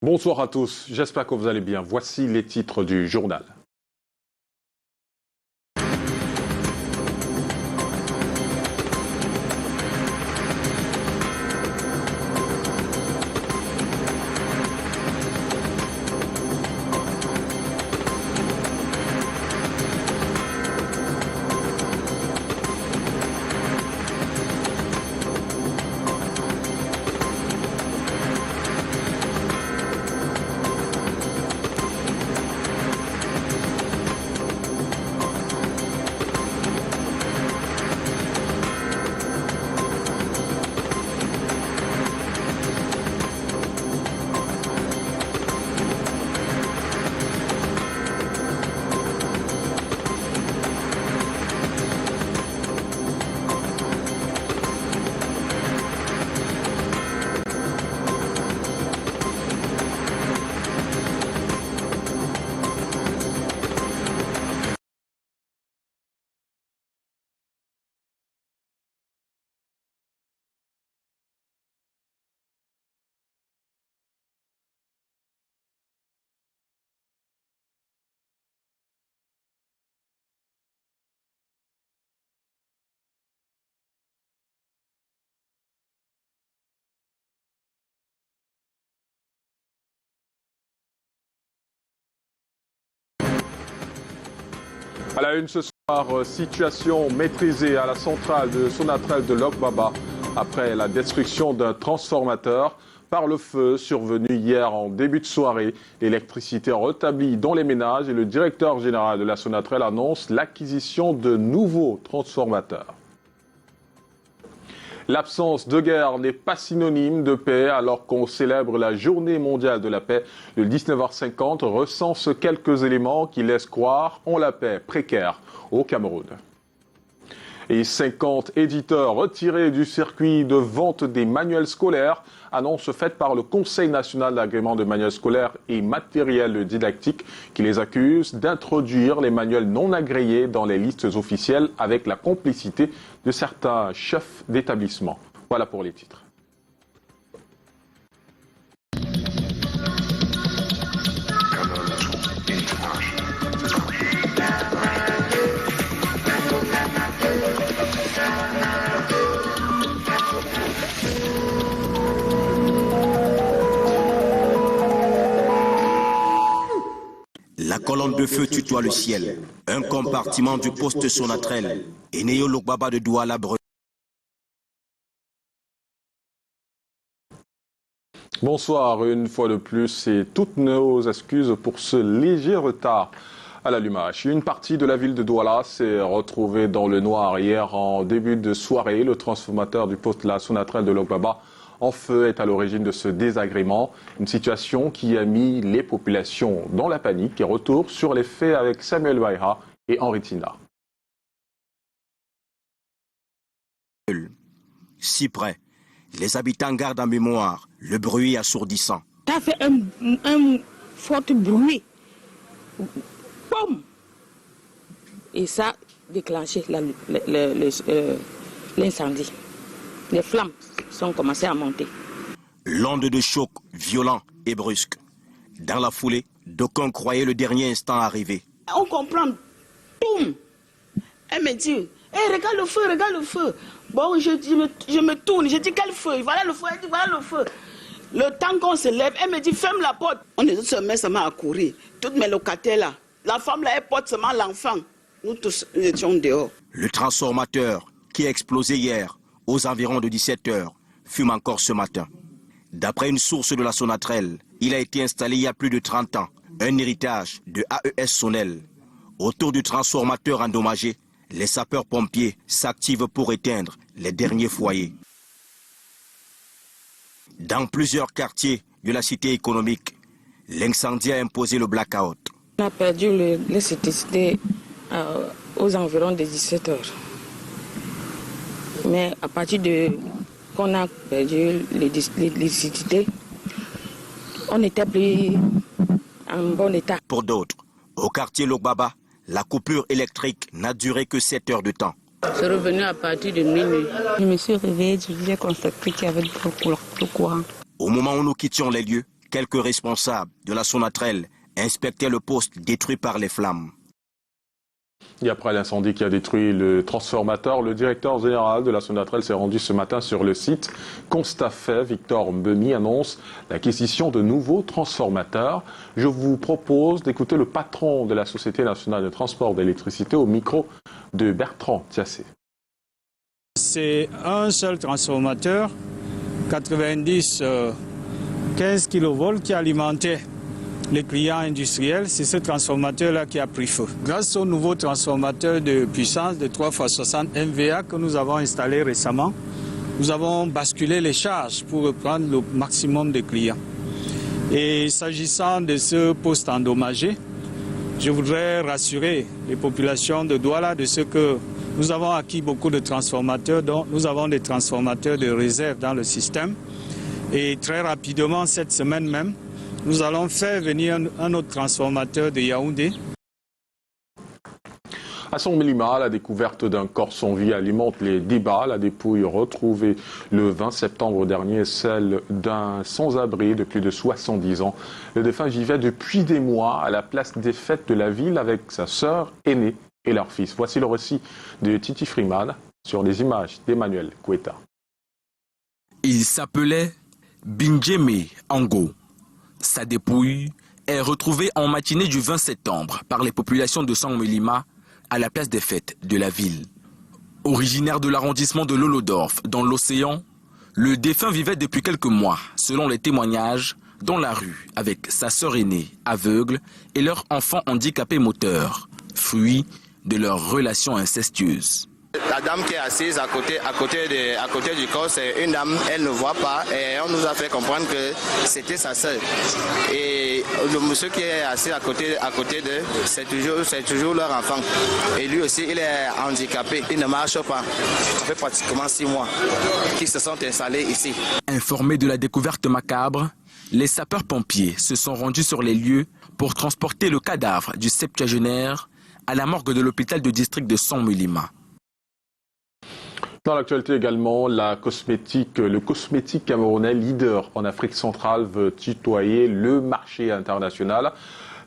Bonsoir à tous, j'espère que vous allez bien. Voici les titres du journal. À la une ce soir, situation maîtrisée à la centrale de Sonatrach de Lok-Baba après la destruction d'un transformateur par le feu survenu hier en début de soirée. L'électricité rétablie dans les ménages et le directeur général de la Sonatrach annonce l'acquisition de nouveaux transformateurs. L'absence de guerre n'est pas synonyme de paix alors qu'on célèbre la journée mondiale de la paix. Le 19h50 recense quelques éléments qui laissent croire en la paix précaire au Cameroun. Et 50 éditeurs retirés du circuit de vente des manuels scolaires, annonce faite par le Conseil national d'agrément de manuels scolaires et matériel didactique qui les accuse d'introduire les manuels non agréés dans les listes officielles avec la complicité de certains chefs d'établissement. Voilà pour les titres. La colonne de feu tutoie le ciel. Un compartiment du poste Sonatrach et Néo Lok-Baba de Douala. Bonsoir, une fois de plus et toutes nos excuses pour ce léger retard à l'allumage. Une partie de la ville de Douala s'est retrouvée dans le noir hier en début de soirée. Le transformateur du poste la Sonatrach de Lok-Baba en feu est à l'origine de ce désagrément. Une situation qui a mis les populations dans la panique. Et retour sur les faits avec Samuel Baïha et Henri Tina. Si près, les habitants gardent en mémoire le bruit assourdissant. Ça fait un fort bruit. Boum! Et ça a déclenché l'incendie. Les flammes sont commencées à monter. L'onde de choc violent et brusque. Dans la foulée, d'aucuns croyaient le dernier instant arrivé. On comprend. Boum! Elle me dit, hey, regarde le feu, regarde le feu. Bon, je me tourne, je dis quel feu? Voilà le feu, elle dit voilà le feu. Le temps qu'on se lève, elle me dit ferme la porte. On est se met seulement à courir. Toutes mes locataires là. La femme là, elle porte seulement l'enfant. Nous tous, nous étions dehors. Le transformateur qui a explosé hier aux environs de 17h fume encore ce matin. D'après une source de la Sonatrach, il a été installé il y a plus de 30 ans. Un héritage de AES Sonel. Autour du transformateur endommagé, les sapeurs-pompiers s'activent pour éteindre les derniers foyers. Dans plusieurs quartiers de la cité économique, l'incendie a imposé le blackout. On a perdu l'électricité aux environs de 17h. Mais à partir de qu'on a perdu l'électricité, on était plus en bon état. Pour d'autres, au quartier Lok-Baba, la coupure électrique n'a duré que 7 heures de temps. Je suis revenu à partir de minuit. Je me suis réveillée, j'ai constaté qu'il y avait le courant. Au moment où nous quittions les lieux, Quelques responsables de la Sonatrel inspectaient le poste détruit par les flammes. Et après l'incendie qui a détruit le transformateur, le directeur général de la Sonatrel s'est rendu ce matin sur le site. Constat fait, Victor Mbemi annonce l'acquisition de nouveaux transformateurs. Je vous propose d'écouter le patron de la Société nationale de transport d'électricité au micro de Bertrand Thiassé. C'est un seul transformateur, 90 15 kV qui alimentait les clients industriels. C'est ce transformateur-là qui a pris feu. Grâce au nouveau transformateur de puissance de 3x60 MVA que nous avons installé récemment, nous avons basculé les charges pour reprendre le maximum de clients. Et s'agissant de ce poste endommagé, je voudrais rassurer les populations de Douala de ce que nous avons acquis beaucoup de transformateurs, donc nous avons des transformateurs de réserve dans le système. Et très rapidement, cette semaine même, nous allons faire venir un autre transformateur de Yaoundé. À Son-Mélima, la découverte d'un corps sans vie alimente les débats. La dépouille retrouvée le 20 septembre dernier est celle d'un sans-abri de plus de 70 ans. Le défunt vivait depuis des mois à la place des fêtes de la ville avec sa sœur aînée et leur fils. Voici le récit de Titi Freeman sur des images d'Emmanuel Koueta. Il s'appelait Binjeme Ango. Sa dépouille est retrouvée en matinée du 20 septembre par les populations de Son-Mélima à la place des fêtes de la ville. Originaire de l'arrondissement de Lolodorf, dans l'océan, le défunt vivait depuis quelques mois, selon les témoignages, dans la rue avec sa sœur aînée, aveugle, et leur enfant handicapé moteur, fruit de leur relation incestueuse. La dame qui est assise à côté du corps, c'est une dame, elle ne voit pas et on nous a fait comprendre que c'était sa sœur. Et le monsieur qui est assis à côté d'eux, c'est toujours leur enfant. Et lui aussi, il est handicapé, il ne marche pas. Ça fait pratiquement 6 mois qu'ils se sont installés ici. Informés de la découverte macabre, les sapeurs-pompiers se sont rendus sur les lieux pour transporter le cadavre du septuagénaire à la morgue de l'hôpital de district de Son-Mélima. Dans l'actualité également, le cosmétique camerounais leader en Afrique centrale veut tutoyer le marché international,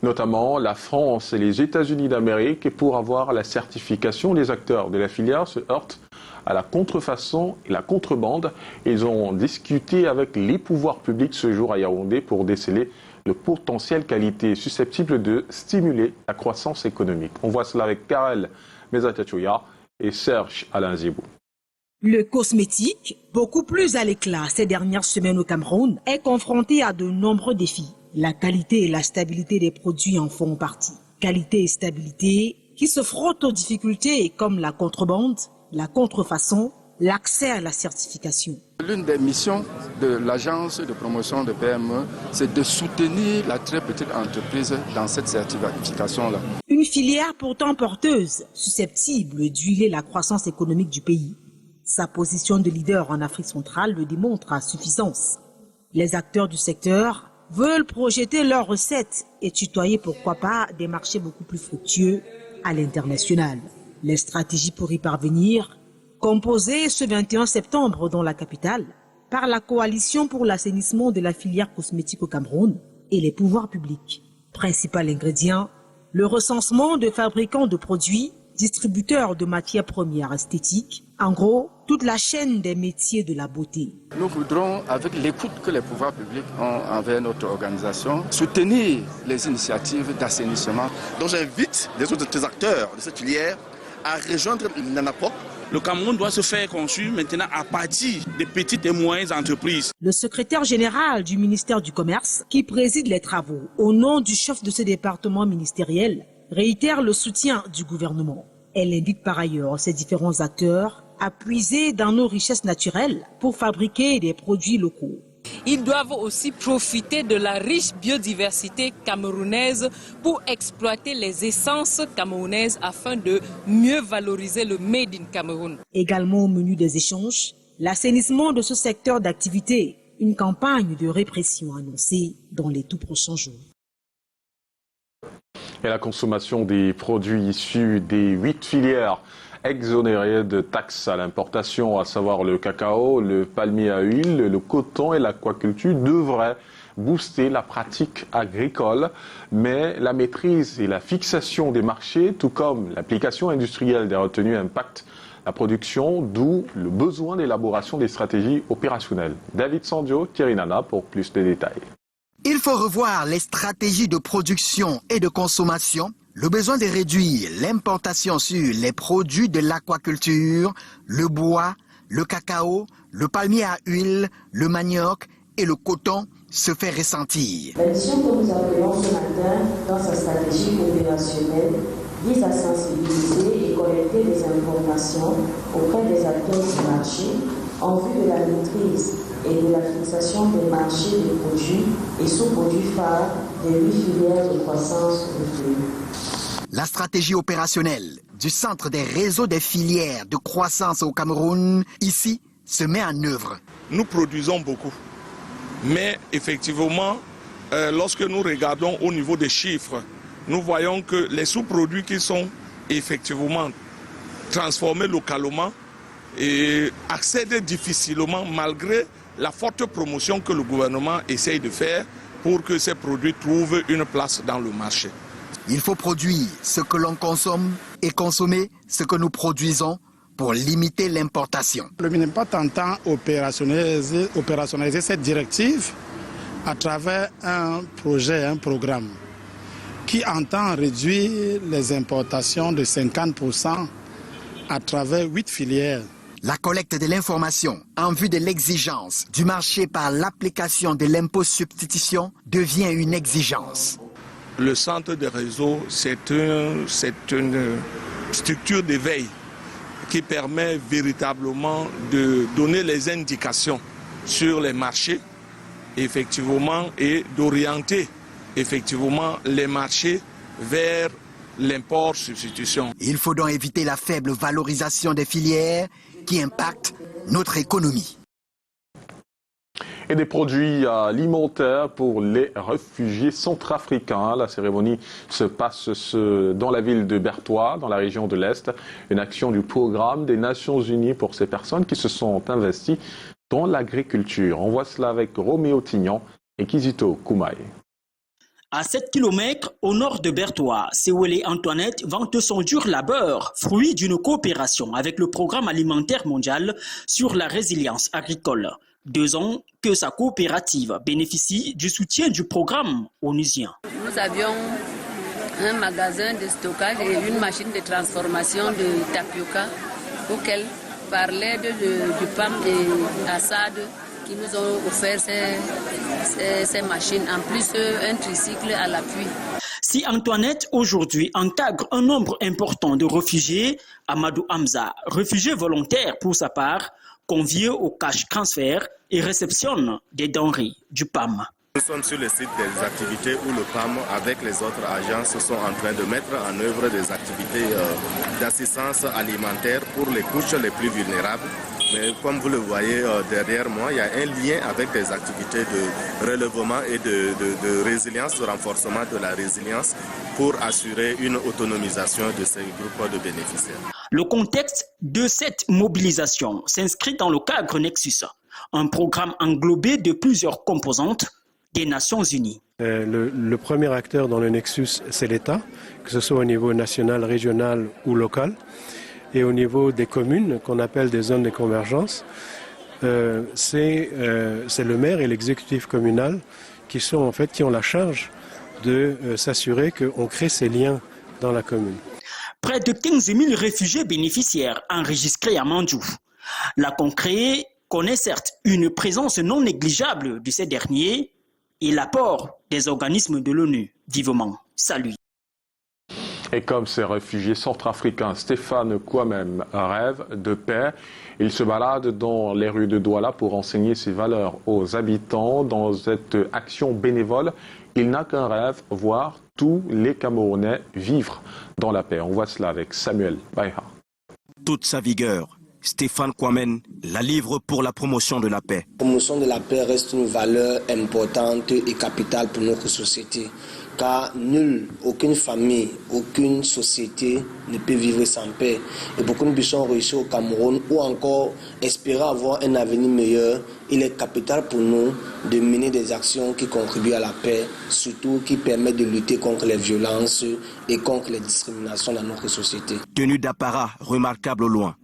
notamment la France et les États-Unis d'Amérique. Et pour avoir la certification, les acteurs de la filière se heurtent à la contrefaçon et la contrebande. Ils ont discuté avec les pouvoirs publics ce jour à Yaoundé pour déceler le potentiel qualité susceptible de stimuler la croissance économique. On voit cela avec Karel Mezatachouya et Serge Alain Zibou. Le cosmétique, beaucoup plus à l'éclat ces dernières semaines au Cameroun, est confronté à de nombreux défis. La qualité et la stabilité des produits en font partie. Qualité et stabilité qui se frottent aux difficultés comme la contrebande, la contrefaçon, l'accès à la certification. L'une des missions de l'agence de promotion de PME, c'est de soutenir la très petite entreprise dans cette certification-là. Une filière pourtant porteuse, susceptible d'huiler la croissance économique du pays. Sa position de leader en Afrique centrale le démontre à suffisance. Les acteurs du secteur veulent projeter leurs recettes et tutoyer pourquoi pas des marchés beaucoup plus fructueux à l'international. Les stratégies pour y parvenir, composées ce 21 septembre dans la capitale par la coalition pour l'assainissement de la filière cosmétique au Cameroun et les pouvoirs publics. Principal ingrédient, le recensement de fabricants de produits, distributeurs de matières premières esthétiques, en gros, toute la chaîne des métiers de la beauté. Nous voudrons, avec l'écoute que les pouvoirs publics ont envers notre organisation, soutenir les initiatives d'assainissement. Donc j'invite les autres acteurs de cette filière à rejoindre l'ANAPOC. Le Cameroun doit se faire construire maintenant à partir des petites et moyennes entreprises. Le secrétaire général du ministère du Commerce, qui préside les travaux au nom du chef de ce département ministériel, réitère le soutien du gouvernement. Elle indique par ailleurs ces différents acteurs à puiser dans nos richesses naturelles pour fabriquer des produits locaux. Ils doivent aussi profiter de la riche biodiversité camerounaise pour exploiter les essences camerounaises afin de mieux valoriser le Made in Cameroun. Également au menu des échanges, l'assainissement de ce secteur d'activité, une campagne de répression annoncée dans les tout prochains jours. Et la consommation des produits issus des 8 filières exonérées de taxes à l'importation, à savoir le cacao, le palmier à huile, le coton et l'aquaculture, devrait booster la pratique agricole, mais la maîtrise et la fixation des marchés, tout comme l'application industrielle des retenues impactent la production, d'où le besoin d'élaboration des stratégies opérationnelles. David Sandio, Thierry Nana pour plus de détails. Il faut revoir les stratégies de production et de consommation, le besoin de réduire l'importation sur les produits de l'aquaculture, le bois, le cacao, le palmier à huile, le manioc et le coton se fait ressentir. La mission que nous appelons ce matin dans sa stratégie opérationnelle vise à sensibiliser et collecter des informations auprès des acteurs du marché en vue de la maîtrise et de la fixation des marchés de produits et sous-produits phares des 8 filières de croissance retenues. La stratégie opérationnelle du Centre des réseaux des filières de croissance au Cameroun, ici, se met en œuvre. Nous produisons beaucoup, mais effectivement, lorsque nous regardons au niveau des chiffres, nous voyons que les sous-produits qui sont effectivement transformés localement et accèdent difficilement malgré la forte promotion que le gouvernement essaye de faire pour que ces produits trouvent une place dans le marché. Il faut produire ce que l'on consomme et consommer ce que nous produisons pour limiter l'importation. Le MINEMPAT entend opérationnaliser cette directive à travers un projet, un programme qui entend réduire les importations de 50% à travers 8 filières. La collecte de l'information en vue de l'exigence du marché par l'application de l'impôt substitution devient une exigence. Le centre de réseau, c'est une structure d'éveil qui permet véritablement de donner les indications sur les marchés, effectivement, et d'orienter effectivement les marchés vers l'import-substitution. Il faut donc éviter la faible valorisation des filières qui impacte notre économie. Et des produits alimentaires pour les réfugiés centrafricains. La cérémonie se passe dans la ville de Bertoua, dans la région de l'Est. Une action du programme des Nations Unies pour ces personnes qui se sont investies dans l'agriculture. On voit cela avec Roméo Tignan et Kizito Koumaï. À 7 km au nord de Bertoua, Sewele Antoinette vante son dur labeur, fruit d'une coopération avec le Programme alimentaire mondial sur la résilience agricole. 2 ans que sa coopérative bénéficie du soutien du programme onusien. Nous avions un magasin de stockage et une machine de transformation de tapioca auquel parlait du PAM et Assad qui nous ont offert ces machines, en plus un tricycle à l'appui. Si Antoinette aujourd'hui encadre un nombre important de réfugiés, Amadou Hamza, réfugié volontaire pour sa part, convié au cash transfert et réceptionne des denrées du PAM. Nous sommes sur le site des activités où le PAM, avec les autres agences, sont en train de mettre en œuvre des activités d'assistance alimentaire pour les couches les plus vulnérables. Mais comme vous le voyez derrière moi, il y a un lien avec des activités de relèvement et de résilience, de renforcement de la résilience pour assurer une autonomisation de ces groupes de bénéficiaires. Le contexte de cette mobilisation s'inscrit dans le cadre Nexus, un programme englobé de plusieurs composantes des Nations Unies. Le premier acteur dans le Nexus, c'est l'État, que ce soit au niveau national, régional ou local. Et au niveau des communes, qu'on appelle des zones de convergence, c'est le maire et l'exécutif communal qui ont la charge de s'assurer qu'on crée ces liens dans la commune. Près de 15 000 réfugiés bénéficiaires enregistrés à Mandjou. La Concré connaît certes une présence non négligeable de ces derniers et l'apport des organismes de l'ONU vivement salué. Et comme ces réfugiés centrafricains, Stéphane Kouamem rêve de paix. Il se balade dans les rues de Douala pour enseigner ses valeurs aux habitants. Dans cette action bénévole, il n'a qu'un rêve, voir tous les Camerounais vivre dans la paix. On voit cela avec Samuel Baïha. Toute sa vigueur, Stéphane Kouamen la livre pour la promotion de la paix. La promotion de la paix reste une valeur importante et capitale pour notre société. Car aucune famille, aucune société ne peut vivre sans paix. Et pour que nous puissions réussir au Cameroun ou encore espérer avoir un avenir meilleur, il est capital pour nous de mener des actions qui contribuent à la paix, surtout qui permettent de lutter contre les violences et contre les discriminations dans notre société. Tenue d'apparat remarquable au loin.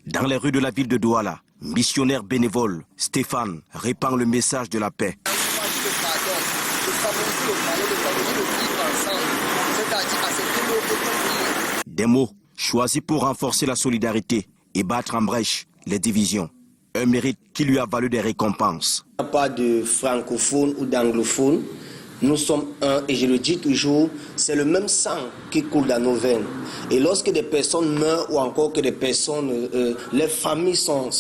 Dans les rues de la ville de Douala, missionnaire bénévole, Stéphane répand le message de la paix. Des mots choisis pour renforcer la solidarité et battre en brèche les divisions. Un mérite qui lui a valu des récompenses. Il n'y a pas de francophone ou d'anglophone. Nous sommes un, et je le dis toujours, c'est le même sang qui coule dans nos veines. Et lorsque des personnes meurent ou encore que des personnes, les familles sont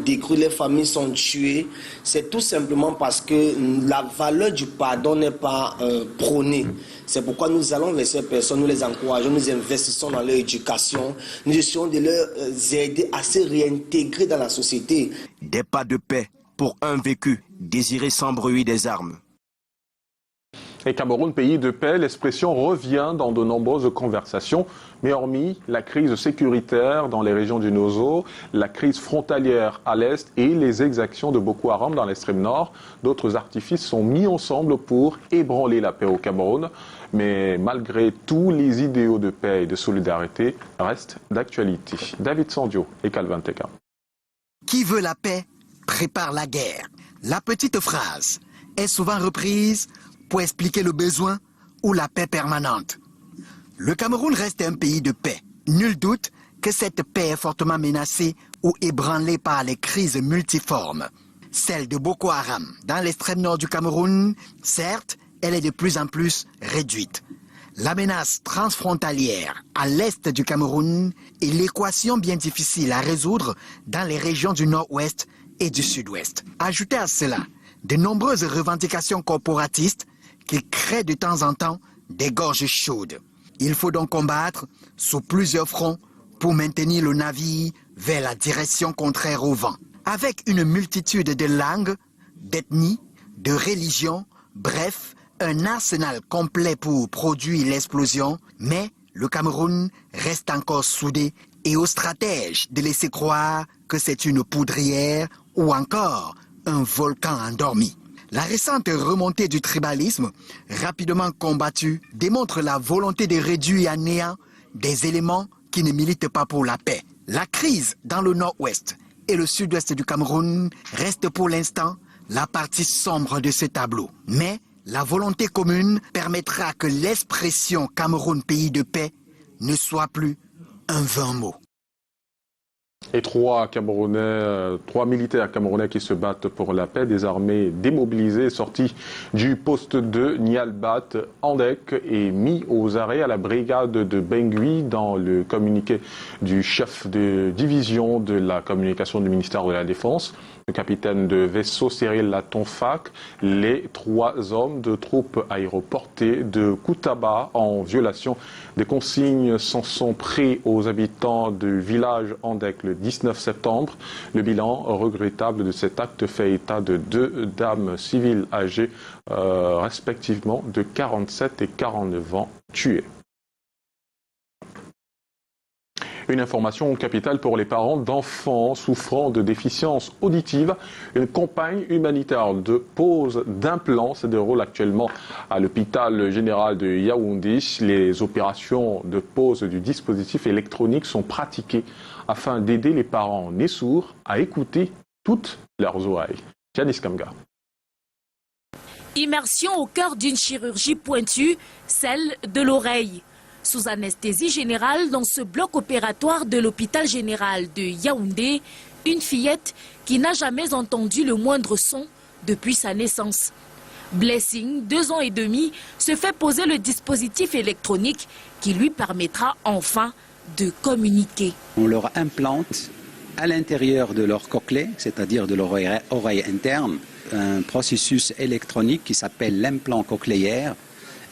détruites, les familles sont tuées, c'est tout simplement parce que la valeur du pardon n'est pas prônée. C'est pourquoi nous allons vers ces personnes, nous les encourageons, nous investissons dans leur éducation, nous essayons de leur aider à se réintégrer dans la société. Des pas de paix pour un vécu désiré sans bruit des armes. Et Cameroun, pays de paix, l'expression revient dans de nombreuses conversations. Mais hormis la crise sécuritaire dans les régions du Nozo, la crise frontalière à l'est et les exactions de Boko Haram dans l'extrême nord, d'autres artifices sont mis ensemble pour ébranler la paix au Cameroun. Mais malgré tout, les idéaux de paix et de solidarité restent d'actualité. David Sandio et Calvin Teka. Qui veut la paix prépare la guerre. La petite phrase est souvent reprise pour expliquer le besoin ou la paix permanente. Le Cameroun reste un pays de paix. Nul doute que cette paix est fortement menacée ou ébranlée par les crises multiformes. Celle de Boko Haram dans l'extrême nord du Cameroun, certes, elle est de plus en plus réduite. La menace transfrontalière à l'est du Cameroun est l'équation bien difficile à résoudre dans les régions du nord-ouest et du sud-ouest. Ajoutez à cela de nombreuses revendications corporatistes qui créent de temps en temps des gorges chaudes. Il faut donc combattre sous plusieurs fronts pour maintenir le navire vers la direction contraire au vent. Avec une multitude de langues, d'ethnies, de religions, bref, un arsenal complet pour produire l'explosion, mais le Cameroun reste encore soudé et aux stratèges de laisser croire que c'est une poudrière ou encore un volcan endormi. La récente remontée du tribalisme, rapidement combattue, démontre la volonté de réduire à néant des éléments qui ne militent pas pour la paix. La crise dans le nord-ouest et le sud-ouest du Cameroun reste pour l'instant la partie sombre de ce tableau. Mais la volonté commune permettra que l'expression Cameroun pays de paix ne soit plus un vain mot. Et trois militaires camerounais qui se battent pour la paix, des armées démobilisées, sortis du poste de Nialbat, Andek et mis aux arrêts à la brigade de Bengui dans le communiqué du chef de division de la communication du ministère de la Défense. Le capitaine de vaisseau Cyril Latonfac, les 3 hommes de troupes aéroportées de Koutaba en violation des consignes s'en sont pris aux habitants du village Andek le 19 septembre. Le bilan regrettable de cet acte fait état de 2 dames civiles âgées respectivement de 47 et 49 ans tuées. Une information capitale pour les parents d'enfants souffrant de déficience auditive. Une campagne humanitaire de pose d'implants se déroule actuellement à l'hôpital général de Yaoundé. Les opérations de pose du dispositif électronique sont pratiquées afin d'aider les parents nés sourds à écouter toutes leurs oreilles. Janice Kamga. Immersion au cœur d'une chirurgie pointue, celle de l'oreille. Sous anesthésie générale dans ce bloc opératoire de l'hôpital général de Yaoundé, une fillette qui n'a jamais entendu le moindre son depuis sa naissance. Blessing, 2 ans et demi, se fait poser le dispositif électronique qui lui permettra enfin de communiquer. On leur implante à l'intérieur de leur cochlée, c'est-à-dire de leur oreille interne, un processus électronique qui s'appelle l'implant cochléaire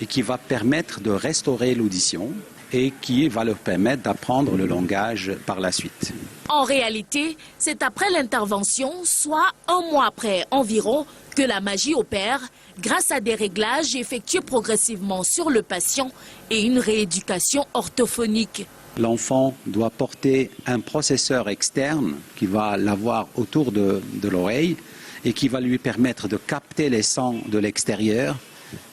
et qui va permettre de restaurer l'audition et qui va leur permettre d'apprendre le langage par la suite. En réalité, c'est après l'intervention, soit un mois après environ, que la magie opère grâce à des réglages effectués progressivement sur le patient et une rééducation orthophonique. L'enfant doit porter un processeur externe qui va l'avoir autour de l'oreille et qui va lui permettre de capter les sons de l'extérieur.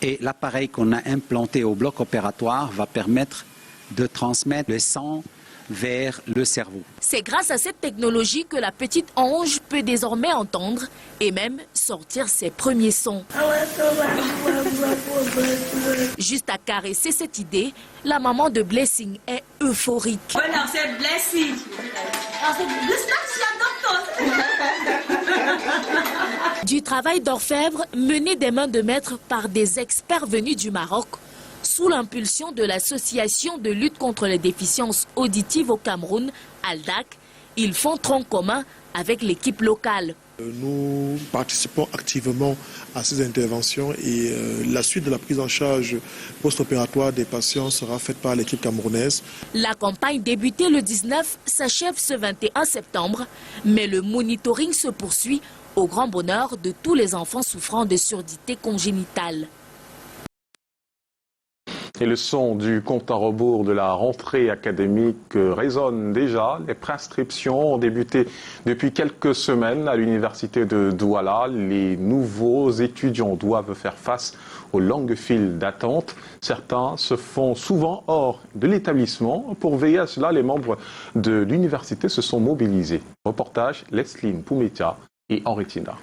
Et l'appareil qu'on a implanté au bloc opératoire va permettre de transmettre le son vers le cerveau. C'est grâce à cette technologie que la petite Ange peut désormais entendre et même sortir ses premiers sons. Juste à caresser cette idée, la maman de Blessing est euphorique. C'est Blessing. Du travail d'orfèvre mené des mains de maître par des experts venus du Maroc, sous l'impulsion de l'association de lutte contre les déficiences auditives au Cameroun, ALDAC, ils font tronc commun avec l'équipe locale. Nous participons activement à ces interventions et la suite de la prise en charge post-opératoire des patients sera faite par l'équipe camerounaise. La campagne débutée le 19 s'achève ce 21 septembre, mais le monitoring se poursuit au grand bonheur de tous les enfants souffrant de surdité congénitale. Et le son du compte à rebours de la rentrée académique résonne déjà. Les prescriptions ont débuté depuis quelques semaines à l'université de Douala. Les nouveaux étudiants doivent faire face aux longues files d'attente. Certains se font souvent hors de l'établissement. Pour veiller à cela, les membres de l'université se sont mobilisés. Reportage Lesline Poumetia et Henri Tina.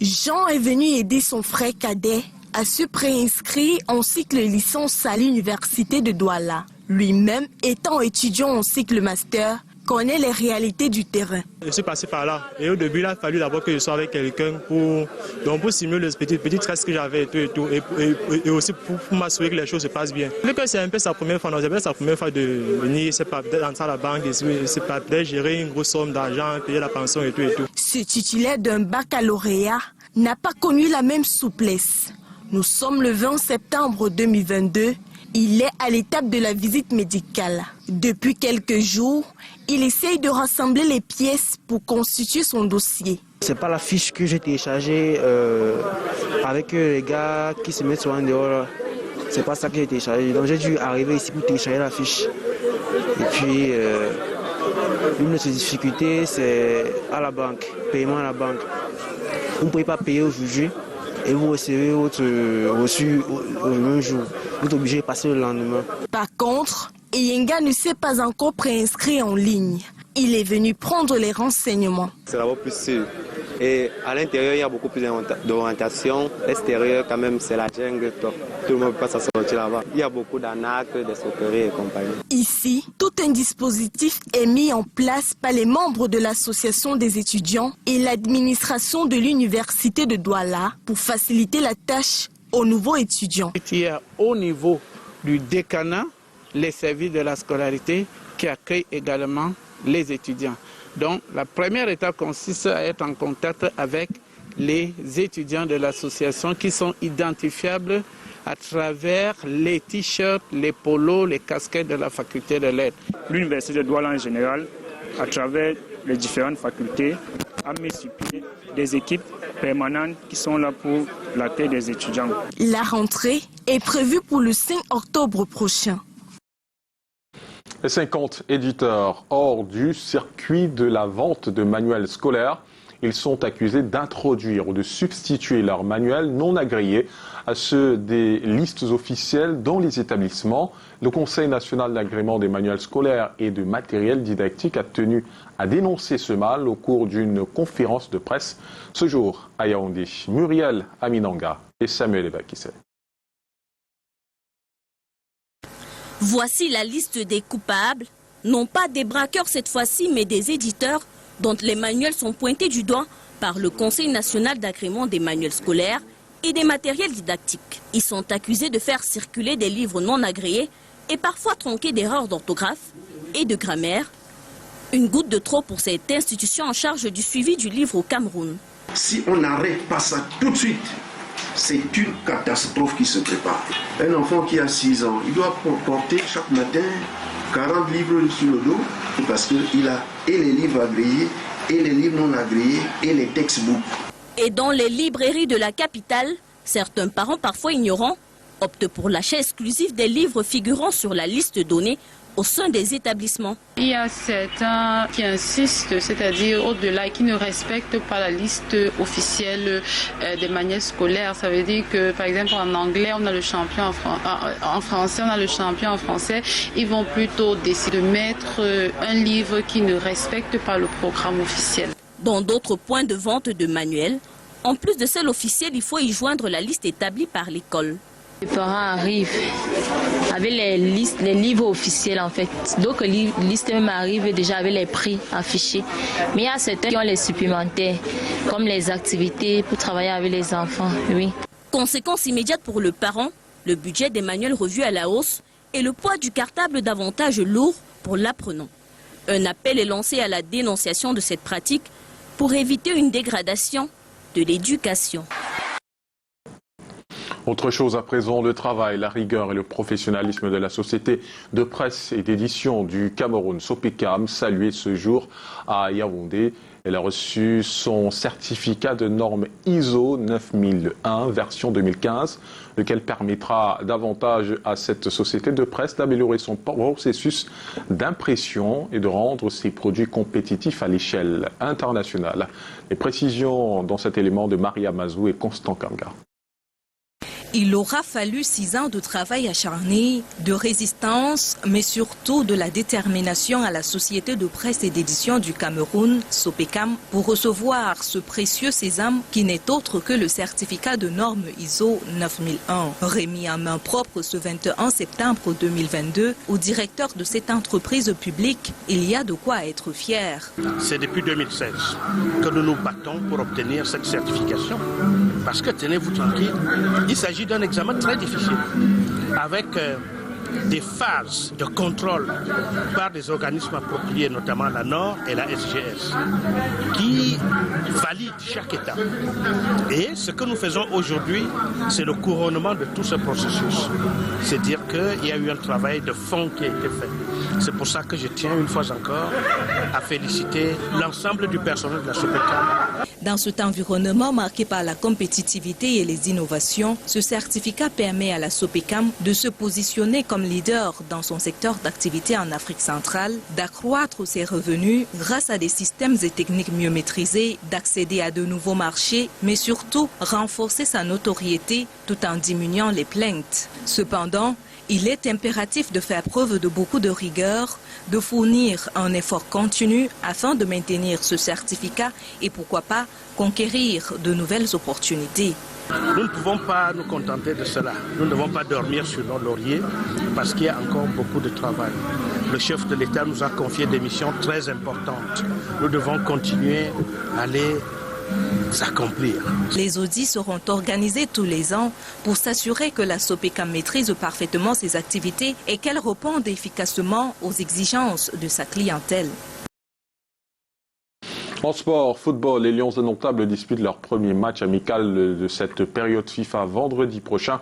Jean est venu aider son frère cadet à se préinscrire en cycle licence à l'université de Douala. Lui-même, étant étudiant en cycle master, connaît les réalités du terrain. Je suis passé par là et au début, il a fallu d'abord que je sois avec quelqu'un pour simuler le petit stress que j'avais et aussi pour m'assurer que les choses se passent bien. Vu que c'est un peu sa première fois, c'est sa première fois de venir, c'est pas d'entrer à la banque, c'est pas de gérer une grosse somme d'argent, payer la pension et tout. Ce titulaire d'un baccalauréat n'a pas connu la même souplesse. Nous sommes le 20 septembre 2022. Il est à l'étape de la visite médicale. Depuis quelques jours, il essaye de rassembler les pièces pour constituer son dossier. C'est pas la fiche que j'ai téléchargée avec les gars qui se mettent sur un dehors. C'est pas ça que j'ai téléchargé. Donc j'ai dû arriver ici pour télécharger la fiche. Et puis, une de ces difficultés, c'est à la banque, paiement à la banque. Vous ne pouvez pas payer aujourd'hui. Et vous recevez votre reçu au même jour. Vous êtes obligé de passer le lendemain. Par contre, Iyenga ne s'est pas encore préinscrit en ligne. Il est venu prendre les renseignements. C'est d'abord plus sûr. Et à l'intérieur, il y a beaucoup plus d'orientation. L'extérieur, quand même, c'est la jungle. Tout le monde peut pas s'en sortir là-bas. Il y a beaucoup d'arnaques, d'escroqueries et compagnie. Ici, tout un dispositif est mis en place par les membres de l'association des étudiants et l'administration de l'université de Douala pour faciliter la tâche aux nouveaux étudiants. Il y a au niveau du décanat les services de la scolarité qui accueillent également les étudiants. Donc la première étape consiste à être en contact avec les étudiants de l'association qui sont identifiables à travers les t-shirts, les polos, les casquettes de la faculté de lettres. L'université de Douala en général, à travers les différentes facultés, a mis sur pied des équipes permanentes qui sont là pour l'accueil des étudiants. La rentrée est prévue pour le 5 octobre prochain. Les 50 éditeurs hors du circuit de la vente de manuels scolaires, ils sont accusés d'introduire ou de substituer leurs manuels non agréés à ceux des listes officielles dans les établissements. Le Conseil national d'agrément des manuels scolaires et de matériel didactique a tenu à dénoncer ce mal au cours d'une conférence de presse ce jour à Yaoundé. Muriel Aminanga et Samuel Ebakissé. Voici la liste des coupables, non pas des braqueurs cette fois-ci, mais des éditeurs dont les manuels sont pointés du doigt par le Conseil national d'agrément des manuels scolaires et des matériels didactiques. Ils sont accusés de faire circuler des livres non agréés et parfois tronqués d'erreurs d'orthographe et de grammaire. Une goutte de trop pour cette institution en charge du suivi du livre au Cameroun. Si on n'arrête pas ça tout de suite, c'est une catastrophe qui se prépare. Un enfant qui a 6 ans, il doit porter chaque matin 40 livres sur le dos parce qu'il a et les livres agréés, et les livres non agréés, et les textbooks. Et dans les librairies de la capitale, certains parents parfois ignorants optent pour l'achat exclusif des livres figurant sur la liste donnée au sein des établissements. Il y a certains qui insistent, c'est-à-dire au-delà, qui ne respectent pas la liste officielle des manuels scolaires. Ça veut dire que, par exemple, en anglais, on a le champion en français, on a le champion en français. Ils vont plutôt décider de mettre un livre qui ne respecte pas le programme officiel. Dans d'autres points de vente de manuels, en plus de celle officielle, il faut y joindre la liste établie par l'école. Les parents arrivent avec les livres officiels en fait. D'autres listes même arrivent déjà avec les prix affichés. Mais il y a certains qui ont les supplémentaires, comme les activités pour travailler avec les enfants. Oui. Conséquence immédiate pour le parent, le budget des manuels revu à la hausse et le poids du cartable davantage lourd pour l'apprenant. Un appel est lancé à la dénonciation de cette pratique pour éviter une dégradation de l'éducation. Autre chose à présent, le travail, la rigueur et le professionnalisme de la société de presse et d'édition du Cameroun, Sopecam, salué ce jour à Yaoundé. Elle a reçu son certificat de norme ISO 9001 version 2015, lequel permettra davantage à cette société de presse d'améliorer son processus d'impression et de rendre ses produits compétitifs à l'échelle internationale. Les précisions dans cet élément de Maria Mazou et Constant Kanga. Il aura fallu 6 ans de travail acharné, de résistance, mais surtout de la détermination à la société de presse et d'édition du Cameroun, Sopecam, pour recevoir ce précieux sésame qui n'est autre que le certificat de norme ISO 9001. Remis en main propre ce 21 septembre 2022 au directeur de cette entreprise publique, il y a de quoi être fier. C'est depuis 2016 que nous nous battons pour obtenir cette certification. Parce que tenez-vous tranquille, il s'agit d'un examen très difficile, avec des phases de contrôle par des organismes appropriés, notamment la NOR et la SGS, qui valident chaque étape. Et ce que nous faisons aujourd'hui, c'est le couronnement de tout ce processus. C'est-à-dire qu'il y a eu un travail de fond qui a été fait. C'est pour ça que je tiens une fois encore à féliciter l'ensemble du personnel de la Sopecam. Dans cet environnement marqué par la compétitivité et les innovations, ce certificat permet à la Sopecam de se positionner comme leader dans son secteur d'activité en Afrique centrale, d'accroître ses revenus grâce à des systèmes et techniques mieux maîtrisés, d'accéder à de nouveaux marchés, mais surtout renforcer sa notoriété tout en diminuant les plaintes. Cependant, il est impératif de faire preuve de beaucoup de rigueur, de fournir un effort continu afin de maintenir ce certificat et pourquoi pas conquérir de nouvelles opportunités. Nous ne pouvons pas nous contenter de cela. Nous ne devons pas dormir sur nos lauriers parce qu'il y a encore beaucoup de travail. Le chef de l'État nous a confié des missions très importantes. Nous devons continuer à les s'accomplir. Les audits seront organisés tous les ans pour s'assurer que la Sopecam maîtrise parfaitement ses activités et qu'elle réponde efficacement aux exigences de sa clientèle. En sport, football, les Lions indomptables disputent leur premier match amical de cette période FIFA vendredi prochain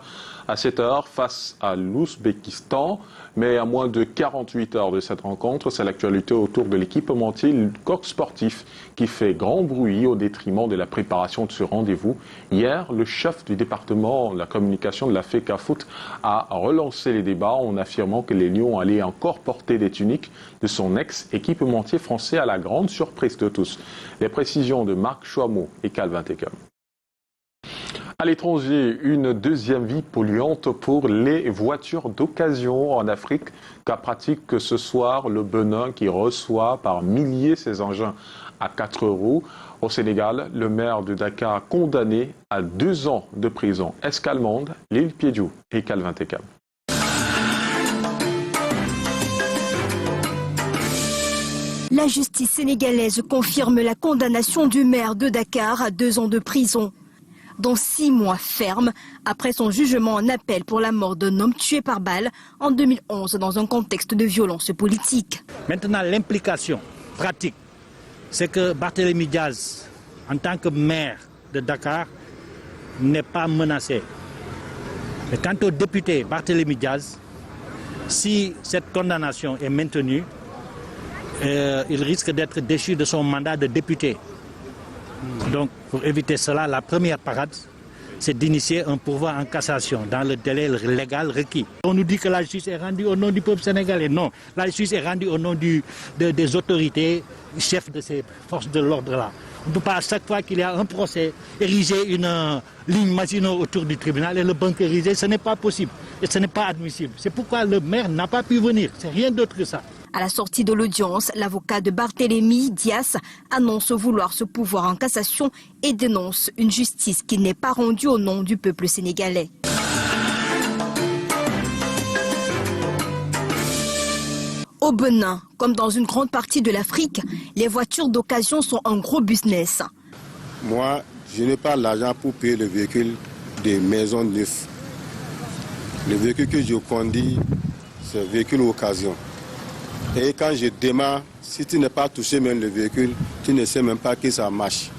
à 7h face à l'Ouzbékistan. Mais à moins de 48 heures de cette rencontre, c'est l'actualité autour de l'équipementier Coq Sportif qui fait grand bruit au détriment de la préparation de ce rendez-vous. Hier, le chef du département de la communication de la FECAFOOT a relancé les débats en affirmant que les Lions allaient encore porter des tuniques de son ex-équipementier français à la grande surprise de tous. Les précisions de Marc Chouamot et Calvin Tecum. À l'étranger, une deuxième vie polluante pour les voitures d'occasion en Afrique, cas pratique ce soir le Bénin qui reçoit par milliers ses engins à 4 roues. Au Sénégal, le maire de Dakar condamné à 2 ans de prison. Escalmonde, Lille Piediou et Calvin Tecam. La justice sénégalaise confirme la condamnation du maire de Dakar à 2 ans de prison, dont 6 mois fermes après son jugement en appel pour la mort d'un homme tué par balle en 2011 dans un contexte de violence politique. Maintenant, l'implication pratique, c'est que Barthélémy Diaz, en tant que maire de Dakar, n'est pas menacé. Et quant au député Barthélémy Diaz, si cette condamnation est maintenue, il risque d'être déchu de son mandat de député. Donc, pour éviter cela, la première parade, c'est d'initier un pourvoi en cassation dans le délai légal requis. On nous dit que la justice est rendue au nom du peuple sénégalais. Non, la justice est rendue au nom des autorités, chefs de ces forces de l'ordre-là. On ne peut pas, à chaque fois qu'il y a un procès, ériger une ligne Maginot autour du tribunal et le bunkériser. Ce n'est pas possible et ce n'est pas admissible. C'est pourquoi le maire n'a pas pu venir. C'est rien d'autre que ça. À la sortie de l'audience, l'avocat de Barthélémy Diaz annonce vouloir se pourvoir en cassation et dénonce une justice qui n'est pas rendue au nom du peuple sénégalais. Au Bénin, comme dans une grande partie de l'Afrique, les voitures d'occasion sont un gros business. Moi, je n'ai pas l'argent pour payer le véhicule des maisons neuves. Le véhicule que je conduis, c'est un véhicule d'occasion. Et quand je démarre, si tu n'es pas touché même le véhicule, tu ne sais même pas que ça marche.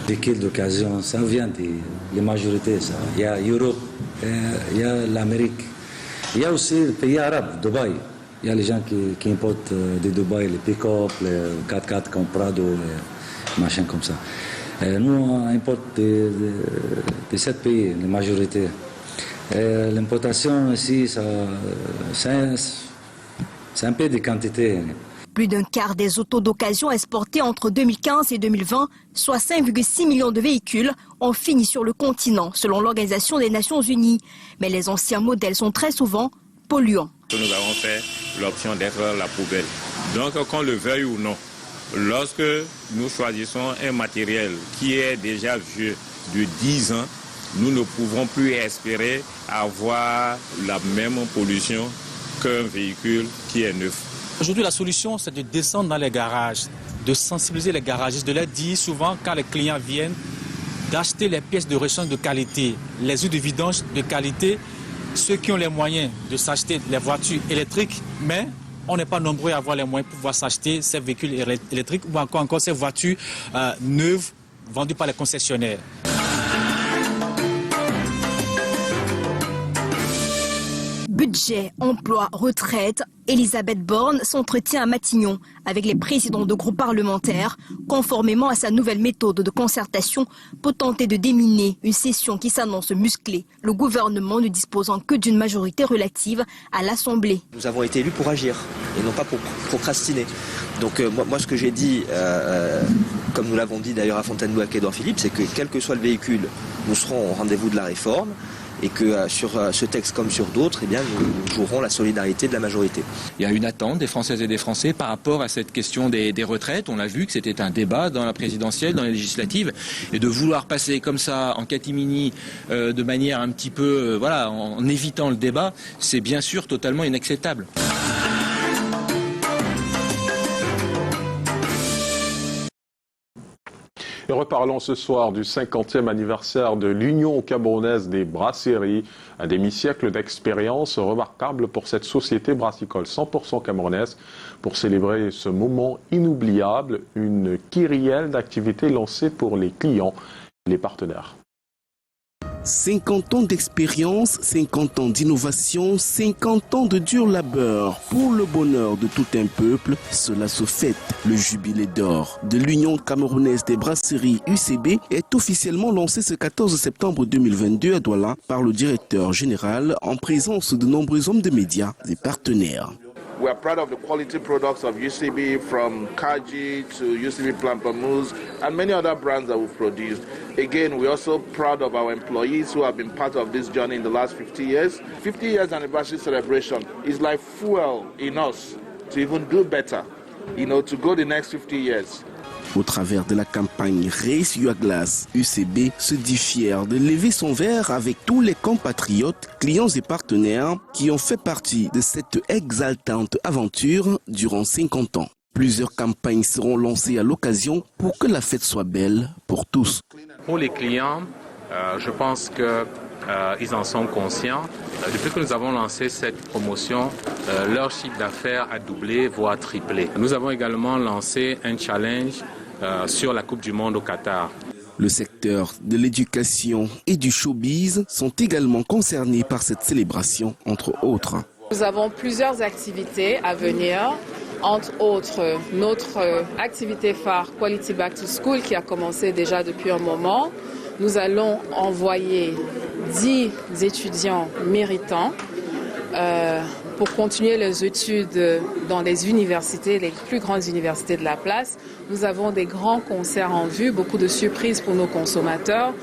Véhicule d'occasion, ça vient des majorités. Ça. Il y a l'Europe, il y a l'Amérique. Il y a aussi les pays arabes, Dubaï. Il y a les gens qui importent de Dubaï les pick-up, les 4x4 comme Prado, les machins comme ça. Nous, on importe de 7 pays, la majorité. L'importation ici, c'est un peu de quantité. Plus d'un quart des autos d'occasion exportées entre 2015 et 2020, soit 5,6 millions de véhicules, ont fini sur le continent, selon l'Organisation des Nations Unies. Mais les anciens modèles sont très souvent polluants. Nous avons fait l'option d'être la poubelle. Donc, qu'on le veuille ou non, lorsque nous choisissons un matériel qui est déjà vieux de 10 ans, nous ne pouvons plus espérer avoir la même pollution qu'un véhicule qui est neuf. Aujourd'hui, la solution, c'est de descendre dans les garages, de sensibiliser les garagistes, de leur dire souvent, quand les clients viennent, d'acheter les pièces de rechange de qualité, les huiles de vidange de qualité, ceux qui ont les moyens de s'acheter les voitures électriques, mais on n'est pas nombreux à avoir les moyens pour pouvoir s'acheter ces véhicules électriques ou encore ces voitures neuves vendues par les concessionnaires. Budget, emploi, retraite, Elisabeth Borne s'entretient à Matignon avec les présidents de groupes parlementaires, conformément à sa nouvelle méthode de concertation pour tenter de déminer une session qui s'annonce musclée, le gouvernement ne disposant que d'une majorité relative à l'Assemblée. Nous avons été élus pour agir et non pas pour procrastiner. Donc moi ce que j'ai dit, comme nous l'avons dit d'ailleurs à Fontainebleau avec Édouard Philippe, c'est que quel que soit le véhicule, nous serons au rendez-vous de la réforme. Et que sur ce texte comme sur d'autres, eh bien, nous jouerons la solidarité de la majorité. Il y a une attente des Françaises et des Français par rapport à cette question des retraites. On l'a vu que c'était un débat dans la présidentielle, dans les législatives. Et de vouloir passer comme ça, en catimini, de manière un petit peu, voilà, en évitant le débat, c'est bien sûr totalement inacceptable. Et reparlons ce soir du 50e anniversaire de l'Union camerounaise des brasseries, un demi-siècle d'expérience remarquable pour cette société brassicole 100% camerounaise. Pour célébrer ce moment inoubliable, une kyrielle d'activités lancée pour les clients et les partenaires. 50 ans d'expérience, 50 ans d'innovation, 50 ans de dur labeur. Pour le bonheur de tout un peuple, cela se fête. Le jubilé d'or de l'Union camerounaise des brasseries UCB est officiellement lancé ce 14 septembre 2022 à Douala par le directeur général en présence de nombreux hommes de médias et partenaires. We are proud of the quality products of UCB, from Kaji to UCB Pamplemousse and many other brands that we've produced. Again, we're also proud of our employees who have been part of this journey in the last 50 years. 50 years anniversary celebration is like fuel in us to even do better, to go the next 50 years. Au travers de la campagne Race Your Glass, UCB se dit fier de lever son verre avec tous les compatriotes, clients et partenaires qui ont fait partie de cette exaltante aventure durant 50 ans. Plusieurs campagnes seront lancées à l'occasion pour que la fête soit belle pour tous. Pour les clients, je pense que ils en sont conscients. Depuis que nous avons lancé cette promotion, leur chiffre d'affaires a doublé, voire triplé. Nous avons également lancé un challenge sur la Coupe du Monde au Qatar. Le secteur de l'éducation et du showbiz sont également concernés par cette célébration, entre autres. Nous avons plusieurs activités à venir, entre autres notre activité phare Quality Back to School qui a commencé déjà depuis un moment. Nous allons envoyer 10 étudiants méritants pour continuer les études dans les universités, les plus grandes universités de la place. Nous avons des grands concerts en vue, beaucoup de surprises pour nos consommateurs.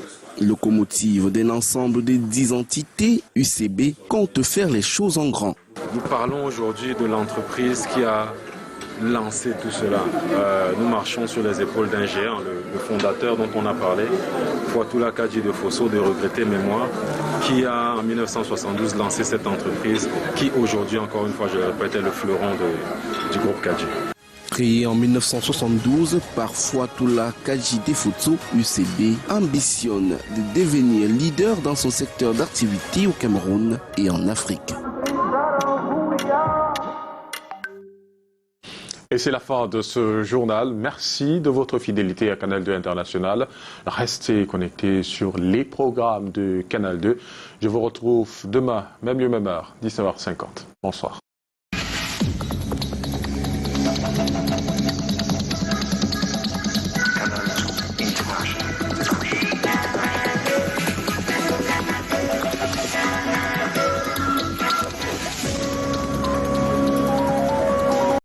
Locomotive d'un ensemble de 10 entités, UCB compte faire les choses en grand. Nous parlons aujourd'hui de l'entreprise qui a lancé tout cela. Nous marchons sur les épaules d'un géant, le fondateur dont on a parlé, Fouatoula Kadji de Fosso, de regretter mémoire, qui a en 1972 lancé cette entreprise qui aujourd'hui, encore une fois, je le répète, est le fleuron du groupe Kadji. Créé en 1972 par Fouatoula Kadji de Fosso, UCB ambitionne de devenir leader dans son secteur d'activité au Cameroun et en Afrique. Et c'est la fin de ce journal. Merci de votre fidélité à Canal 2 International. Restez connectés sur les programmes de Canal 2. Je vous retrouve demain, même lieu, même heure, 19h50. Bonsoir.